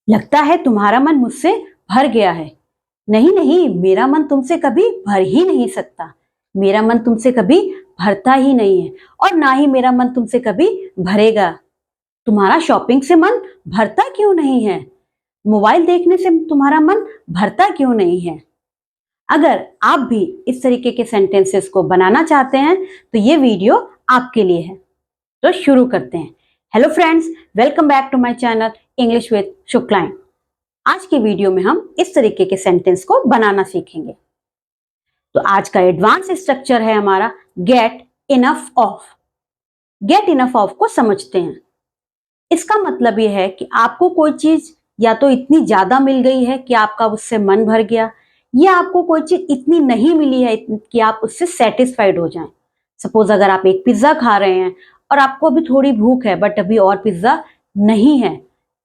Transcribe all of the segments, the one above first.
लगता है तुम्हारा मन मुझसे भर गया है। नहीं नहीं, मेरा मन तुमसे कभी भर ही नहीं सकता। मेरा मन तुमसे कभी भरता ही नहीं है और ना ही मेरा मन तुमसे कभी भरेगा। तुम्हारा शॉपिंग से मन भरता क्यों नहीं है? मोबाइल देखने से तुम्हारा मन भरता क्यों नहीं है? अगर आप भी इस तरीके के सेंटेंसेस को बनाना चाहते हैं तो ये वीडियो आपके लिए है। तो शुरू करते हैं। Hello friends, welcome back to my channel English with शुक्लाइन। आज की वीडियो में हम इस तरीके के सेंटेंस को बनाना सीखेंगे। तो आज का एडवांस स्ट्रक्चर है हमारा gate enough of. Get enough of को समझते हैं। इसका मतलब यह है कि आपको कोई चीज या तो इतनी ज्यादा मिल गई है कि आपका उससे मन भर गया, या आपको कोई चीज इतनी नहीं मिली है कि आप उससे सेटिस्फाइड हो जाएं। सपोज अगर आप एक पिज्जा खा रहे हैं और आपको अभी थोड़ी भूख है बट अभी और पिज्जा नहीं है,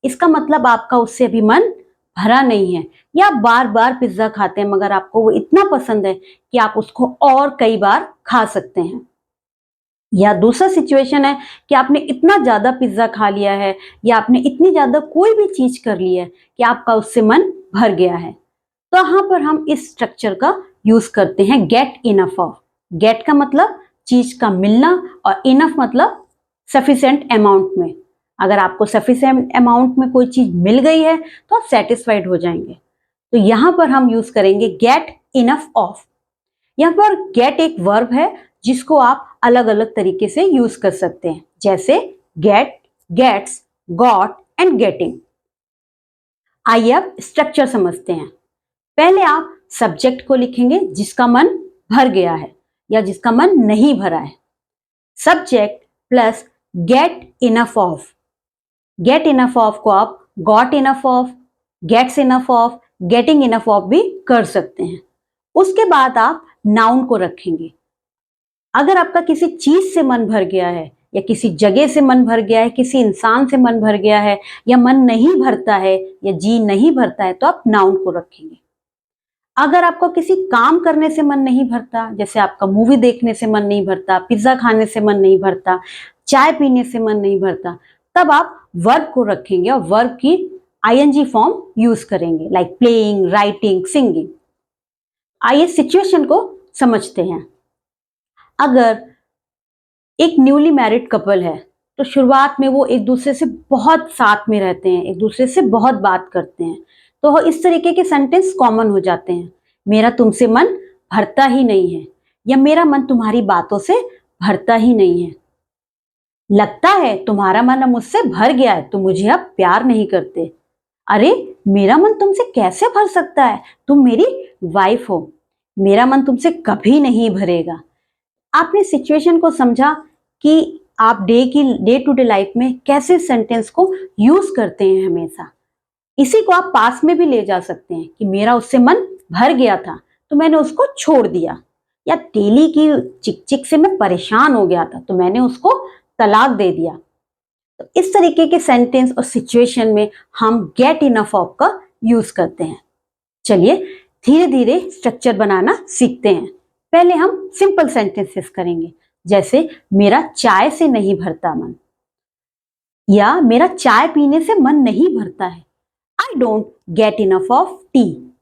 इसका मतलब आपका उससे अभी मन भरा नहीं है। या आप बार बार पिज्जा खाते हैं मगर आपको वो इतना पसंद है कि आप उसको और कई बार खा सकते हैं। या दूसरा सिचुएशन है कि आपने इतना ज्यादा पिज्जा खा लिया है या आपने इतनी ज्यादा कोई भी चीज कर ली है कि आपका उससे मन भर गया है। तो यहां पर हम इस स्ट्रक्चर का यूज करते हैं गेट इनफ ऑफ। गेट का मतलब चीज का मिलना और इनफ मतलब सफिशिएंट अमाउंट में। अगर आपको सफिशिएंट अमाउंट में कोई चीज मिल गई है तो आप सेटिस्फाइड हो जाएंगे। तो यहां पर हम यूज करेंगे गेट इनफ ऑफ। यहाँ पर गेट एक वर्ब है जिसको आप अलग अलग तरीके से यूज कर सकते हैं, जैसे get, gets, got and getting. आइए अब स्ट्रक्चर समझते हैं। पहले आप सब्जेक्ट को लिखेंगे जिसका मन भर गया है या जिसका मन नहीं भरा है। Subject plus get enough of. Get enough of को आप got enough of, gets enough of, getting enough of भी कर सकते हैं। उसके बाद आप नाउन को रखेंगे। अगर आपका किसी चीज से मन भर गया है या किसी जगह से मन भर गया है, किसी इंसान से मन भर गया है या मन नहीं भरता है या जी नहीं भरता है तो आप नाउन को रखेंगे। अगर आपको किसी काम करने से मन नहीं भरता, जैसे आपका मूवी देखने से मन नहीं भरता, पिज्जा खाने से मन नहीं भरता, चाय पीने से मन नहीं भरता, तब आप वर्ब को रखेंगे और वर्ब की आईएनजी फॉर्म यूज करेंगे, लाइक प्लेइंग, राइटिंग, सिंगिंग। आइए सिचुएशन को समझते हैं। अगर एक न्यूली मैरिड कपल है तो शुरुआत में वो एक दूसरे से बहुत साथ में रहते हैं, एक दूसरे से बहुत बात करते हैं, तो इस तरीके के सेंटेंस कॉमन हो जाते हैं। मेरा तुमसे मन भरता ही नहीं है, या मेरा मन तुम्हारी बातों से भरता ही नहीं है। लगता है तुम्हारा मन अब मुझसे भर गया है, तुम मुझे अब प्यार नहीं करते। अरे, मेरा मन तुमसे कैसे भर सकता है, तुम मेरी वाइफ हो। मेरा मन तुमसे कभी नहीं भरेगा। आपने सिचुएशन को समझा कि आप डे टू डे लाइफ में कैसे सेंटेंस को यूज करते हैं हमेशा। इसी को आप पास में भी ले जा सकते हैं कि मेरा उससे मन भर गया था तो मैंने उसको छोड़ दिया, या डेली की चिक चिक से मैं परेशान हो गया था तो मैंने उसको तलाक दे दिया। तो इस तरीके के सेंटेंस और सिचुएशन में हम गेट इनफ ऑफ का यूज करते हैं। चलिए धीरे धीरे स्ट्रक्चर बनाना सीखते हैं। पहले हम सिंपल सेंटेंसेस करेंगे, जैसे मेरा चाय से नहीं भरता मन, या मेरा चाय पीने से मन नहीं भरता है। I don't get enough of tea.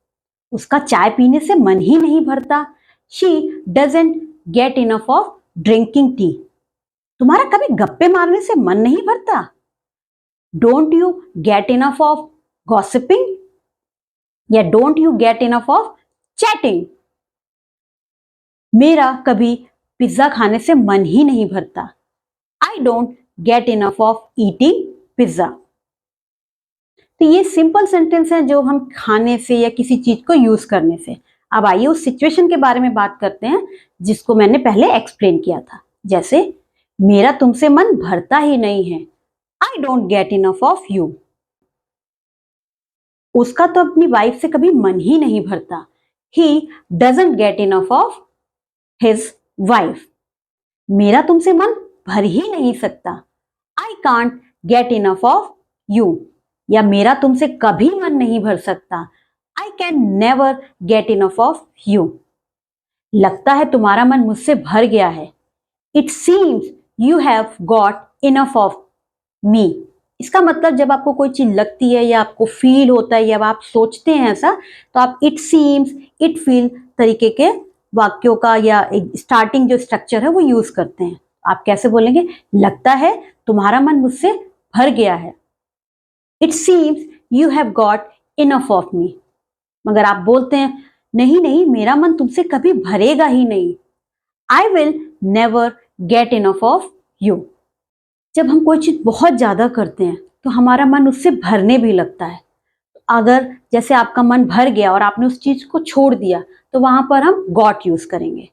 उसका चाय पीने से मन ही नहीं भरता। She doesn't get enough of drinking tea. तुम्हारा कभी गप्पे मारने से मन नहीं भरता। Don't you get enough of gossiping, या don't you get enough of chatting. मेरा कभी पिज्जा खाने से मन ही नहीं भरता। I don't get enough of eating pizza. तो ये सिंपल सेंटेंस है जो हम खाने से या किसी चीज को यूज करने से। अब आइए उस सिचुएशन के बारे में बात करते हैं जिसको मैंने पहले एक्सप्लेन किया था, जैसे मेरा तुमसे मन भरता ही नहीं है। I don't get enough of you. उसका तो अपनी वाइफ से कभी मन ही नहीं भरता। He doesn't get enough of his wife. मेरा तुमसे मन भर ही नहीं सकता। I can't get enough of you, या मेरा तुमसे कभी मन नहीं भर सकता। I can never get enough of you. लगता है तुम्हारा मन मुझसे भर गया है। It seems you have got enough of me. इसका मतलब जब आपको कोई चीज लगती है या आपको फील होता है या आप सोचते हैं ऐसा, तो आप इट सीम्स, इट फील तरीके के वाक्यों का या स्टार्टिंग जो स्ट्रक्चर है वो यूज करते हैं। आप कैसे बोलेंगे? लगता है तुम्हारा मन मुझसे भर गया है। It seems you have got enough of me. मगर आप बोलते हैं नहीं नहीं, मेरा मन तुमसे कभी भरेगा ही नहीं। I will never get enough of you. जब हम कोई चीज बहुत ज्यादा करते हैं तो हमारा मन उससे भरने भी लगता है। अगर जैसे आपका मन भर गया और आपने उस चीज को छोड़ दिया, तो वहां पर हम गॉट यूज करेंगे।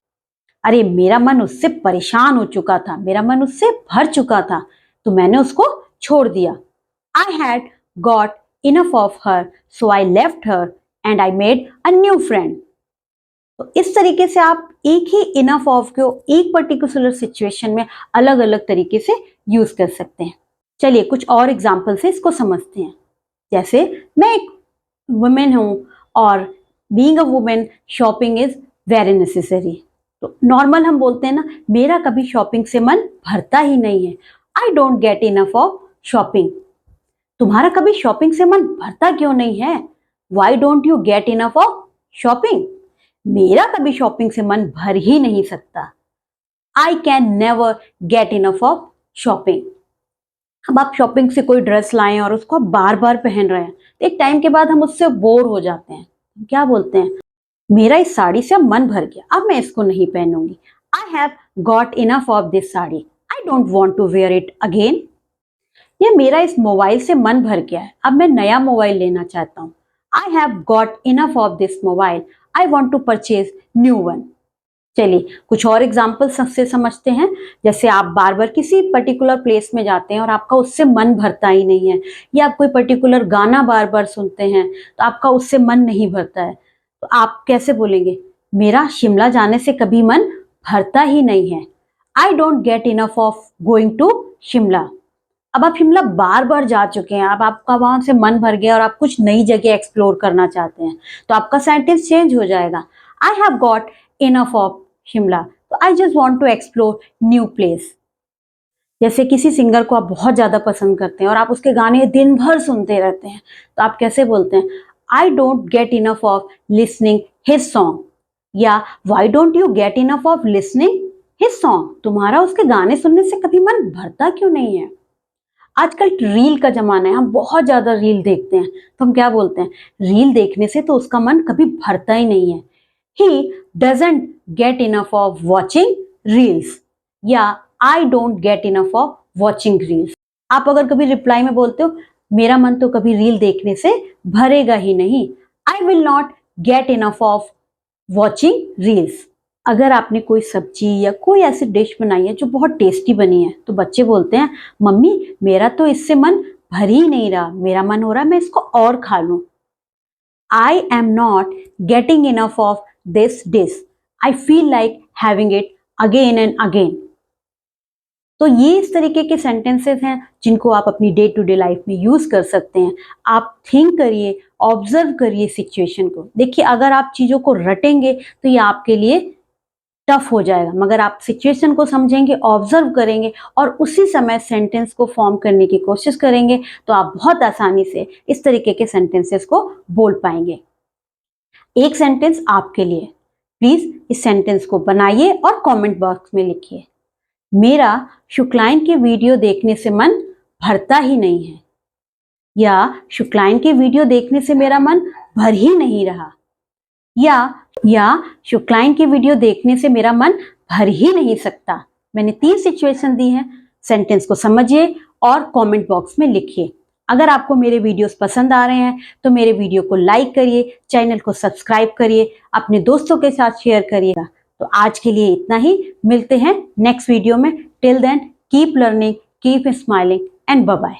अरे मेरा मन उससे परेशान हो चुका था, मेरा मन उससे भर चुका था, तो मैंने उसको छोड़ दिया। I had got enough of her, so I left her and I made a new friend. तो इस तरीके से आप एक ही इनफ ऑफ को एक पर्टिकुलर सिचुएशन में अलग अलग तरीके से यूज कर सकते हैं। चलिए कुछ और एग्जाम्पल से इसको समझते हैं। जैसे मैं एक वुमेन हूं और being a women shopping is very necessary. तो नॉर्मल हम बोलते हैं ना, मेरा कभी शॉपिंग से मन भरता ही नहीं है। I don't get enough of shopping. तुम्हारा कभी शॉपिंग से मन भरता क्यों नहीं है? Y don't you get enough of shopping? मेरा कभी शॉपिंग से मन भर ही नहीं सकता। I can never get enough of shopping. अब आप शॉपिंग से कोई ड्रेस लाएं और उसको आप बार बार पहन रहे हैं, तो एक टाइम के बाद हम उससे बोर हो जाते हैं। क्या बोलते हैं? मेरा इस साड़ी से अब मन भर गया, अब मैं इसको नहीं पहनूंगी। I have got enough of this sari, I don't want to wear it again. या मेरा इस मोबाइल से मन भर गया है, अब मैं नया मोबाइल लेना चाहता हूँ। I have got enough of this mobile, I want to purchase new one. चलिए कुछ और एग्जाम्पल सबसे समझते हैं। जैसे आप बार बार किसी पर्टिकुलर प्लेस में जाते हैं और आपका उससे मन भरता ही नहीं है, या आप कोई पर्टिकुलर गाना बार बार सुनते हैं तो आपका उससे मन नहीं भरता है, तो आप कैसे बोलेंगे? मेरा शिमला जाने से कभी मन भरता ही नहीं है। I don't get enough of going to Shimla. अब आप शिमला बार बार जा चुके हैं, अब आपका वहां से मन भर गया और आप कुछ नई जगह एक्सप्लोर करना चाहते हैं, तो आपका सेंटेंस चेंज हो जाएगा। I have got enough of Shimla, तो I just want to explore new place. जैसे किसी सिंगर को आप बहुत ज्यादा पसंद करते हैं और आप उसके गाने दिन भर सुनते रहते हैं, तो आप कैसे बोलते हैं? I don't get enough of listening his song. या why don't you get enough of listening his song? तुम्हारा उसके गाने सुनने से कभी मन भरता क्यों नहीं है? आजकल रील का जमाना है, हम बहुत ज्यादा रील देखते हैं, तो हम क्या बोलते हैं? रील देखने से तो उसका मन कभी भरता ही नहीं है। He doesn't get enough of watching reels, या I don't get enough of watching reels। आप अगर कभी रिप्लाई में बोलते हो मेरा मन तो कभी रील देखने से भरेगा ही नहीं, I will not get enough of watching reels। अगर आपने कोई सब्जी या कोई ऐसी डिश बनाई है जो बहुत टेस्टी बनी है, तो बच्चे बोलते हैं मम्मी मेरा तो इससे मन भर ही नहीं रहा, मेरा मन हो रहा है मैं इसको और खा लूं। I am not getting enough of this dish, I feel like having it again and again। तो ये इस तरीके के सेंटेंसेस हैं जिनको आप अपनी डे टू डे लाइफ में यूज कर सकते हैं। आप थिंक करिए, ऑब्जर्व करिए सिचुएशन को। देखिए अगर आप चीजों को रटेंगे तो ये आपके लिए टफ हो जाएगा, मगर आप सिचुएशन को समझेंगे, ऑब्जर्व करेंगे और उसी समय सेंटेंस को फॉर्म करने की कोशिश करेंगे, तो आप बहुत आसानी से इस तरीके के सेंटेंसेस को बोल पाएंगे। एक सेंटेंस आपके लिए, प्लीज इस सेंटेंस को बनाइए और कमेंट बॉक्स में लिखिए। मेरा शुक्लाइन की वीडियो देखने से मन भरता ही नहीं है, या शुक्लाइन की वीडियो देखने से मेरा मन भर ही नहीं रहा, या शुक्लाइन की वीडियो देखने से मेरा मन भर ही नहीं सकता। मैंने 3 सिचुएशन दी हैं। सेंटेंस को समझिए और कमेंट बॉक्स में लिखिए। अगर आपको मेरे वीडियोस पसंद आ रहे हैं तो मेरे वीडियो को लाइक करिए, चैनल को सब्सक्राइब करिए, अपने दोस्तों के साथ शेयर करिएगा। तो आज के लिए इतना ही, मिलते हैं नेक्स्ट वीडियो में। Till then keep learning, keep smiling and bye bye.